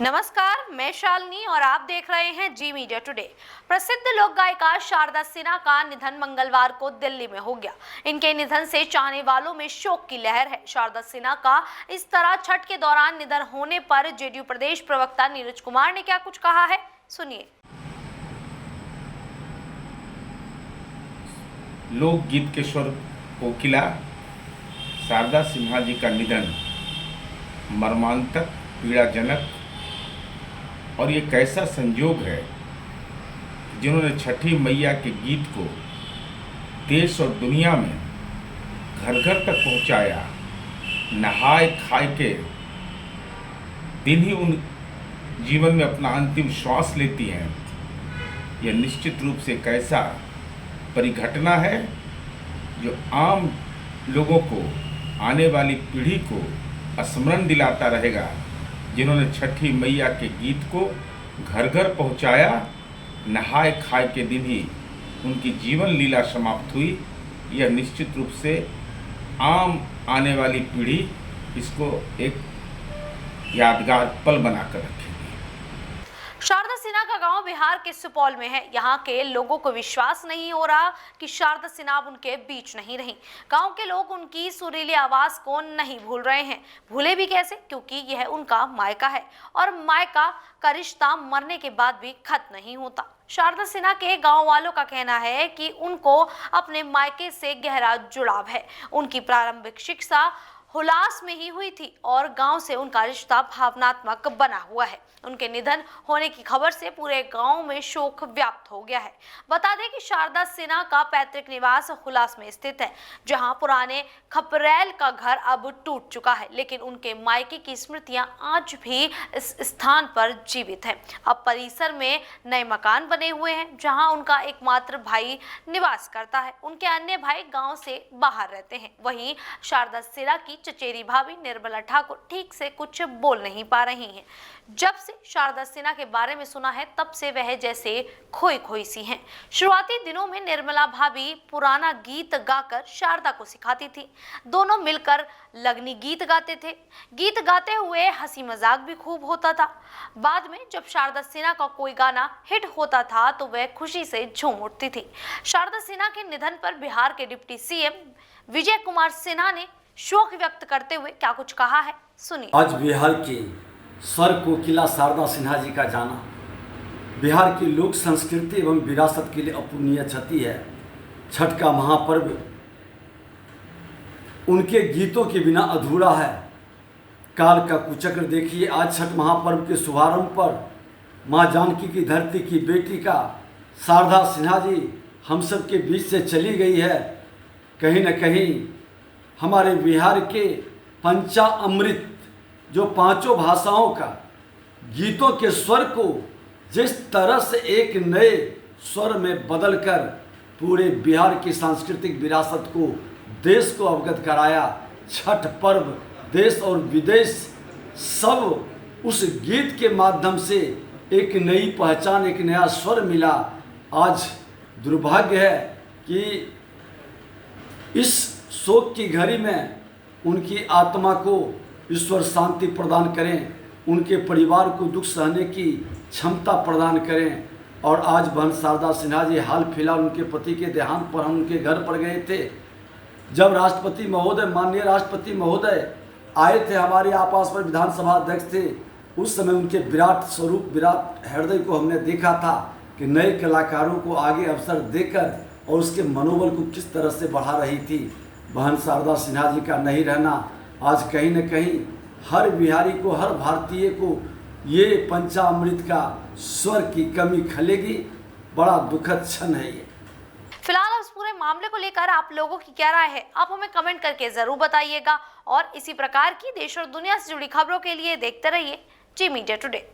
नमस्कार, मैं शालिनी और आप देख रहे हैं जी मीडिया टुडे। प्रसिद्ध लोक गायिका शारदा सिन्हा का निधन मंगलवार को दिल्ली में हो गया। इनके निधन से चाहने वालों में शोक की लहर है। शारदा सिन्हा का इस तरह छठ के दौरान निधन होने पर जेडीयू प्रदेश प्रवक्ता नीरज कुमार ने क्या कुछ कहा है, सुनिए। लोकगीत के स्वर कोकिला शारदा सिन्हा जी का निधन मर्मांतक, पीड़ाजनक और ये कैसा संयोग है जिन्होंने छठी मैया के गीत को देश और दुनिया में घर घर तक पहुंचाया। नहाए खाए के दिन ही उन जीवन में अपना अंतिम श्वास लेती हैं। यह निश्चित रूप से कैसा परिघटना है जो आम लोगों को, आने वाली पीढ़ी को स्मरण दिलाता रहेगा, जिन्होंने छठी मैया के गीत को घर घर पहुंचाया। नहाए खाए के दिन ही उनकी जीवन लीला समाप्त हुई। यह निश्चित रूप से आम आने वाली पीढ़ी इसको एक यादगार पल बनाकर रखेगी। शारदा सिन्हा का गांव बिहार के सुपौल में है। यहाँ के लोगों को विश्वास नहीं हो रहा कि शारदा सिन्हा अब उनके बीच नहीं रही। गांव के लोग उनकी सुरीली आवाज को नहीं भूल रहे हैं। भूले भी कैसे, क्योंकि यह उनका मायका है और मायका का रिश्ता मरने के बाद भी खत्म नहीं होता। शारदा सिन्हा के गांव वालों का कहना है कि उनको अपने मायके से गहरा जुड़ाव है। उनकी प्रारंभिक शिक्षा हुलास में ही हुई थी और गांव से उनका रिश्ता भावनात्मक बना हुआ है। उनके निधन होने की खबर से पूरे गांव में शोक व्याप्त हो गया है। बता दें कि शारदा सिन्हा का पैतृक निवास हुलास में स्थित है, जहां पुराने खपरैल का घर अब टूट चुका है, लेकिन उनके मायके की स्मृतियां आज भी इस स्थान पर जीवित है। अब परिसर में नए मकान बने हुए हैं, जहां उनका एकमात्र भाई निवास करता है। उनके अन्य भाई गाँव से बाहर रहते हैं। वहीं शारदा सिन्हा की चचेरी भाभी निर्मला ठाकुर ठीक से कुछ बोल नहीं पा रही हैं। जब से शारदा सिन्हा के बारे में सुना है, तब से वह जैसे खोई खोई सी हैं। शुरुआती दिनों में निर्मला भाभी पुराना गीत गाकर शारदा को सिखाती थी। दोनों मिलकर लगनी गीत गाते थे। गीत गाते हुए हंसी मजाक भी खूब होता था। बाद में जब शारदा सिन्हा का कोई गाना हिट होता था तो वह खुशी से झूम उठती थी। शारदा सिन्हा के निधन पर बिहार के डिप्टी सीएम विजय कुमार सिन्हा ने शोक व्यक्त करते हुए क्या कुछ कहा है, सुनिए। आज बिहार के स्वर कोकिला शारदा सिन्हा जी का जाना बिहार की लोक संस्कृति एवं विरासत के लिए अपूर्णीय क्षति है। छठ का महापर्व उनके गीतों के बिना अधूरा है। काल का कुचक्र देखिए, आज छठ महापर्व के शुभारंभ पर माँ जानकी की धरती की बेटी का शारदा सिन्हा जी हम सब के बीच से चली गई है। कहीं न कहीं हमारे बिहार के पंचामृत, जो पांचों भाषाओं का गीतों के स्वर को जिस तरह से एक नए स्वर में बदलकर पूरे बिहार की सांस्कृतिक विरासत को, देश को अवगत कराया। छठ पर्व देश और विदेश सब उस गीत के माध्यम से एक नई पहचान, एक नया स्वर मिला। आज दुर्भाग्य है कि इस शोक की घड़ी में उनकी आत्मा को ईश्वर शांति प्रदान करें, उनके परिवार को दुख सहने की क्षमता प्रदान करें। और आज बहन शारदा सिन्हा जी हाल फिलहाल उनके पति के देहांत पर हम उनके घर पर गए थे। जब राष्ट्रपति महोदय, माननीय राष्ट्रपति महोदय आए थे, हमारे आपास पर विधानसभा अध्यक्ष थे, उस समय उनके विराट स्वरूप, विराट हृदय को हमने देखा था कि नए कलाकारों को आगे अवसर देकर और उसके मनोबल को किस तरह से बढ़ा रही थी। बहन शारदा सिन्हा जी का नहीं रहना आज कहीं न कहीं हर बिहारी को, हर भारतीय को ये पंचामृत का स्वर की कमी खलेगी। बड़ा दुखद क्षण है ये। फिलहाल इस पूरे मामले को लेकर आप लोगों की क्या राय है, आप हमें कमेंट करके जरूर बताइएगा। और इसी प्रकार की देश और दुनिया से जुड़ी खबरों के लिए देखते रहिए जी मीडिया टुडे।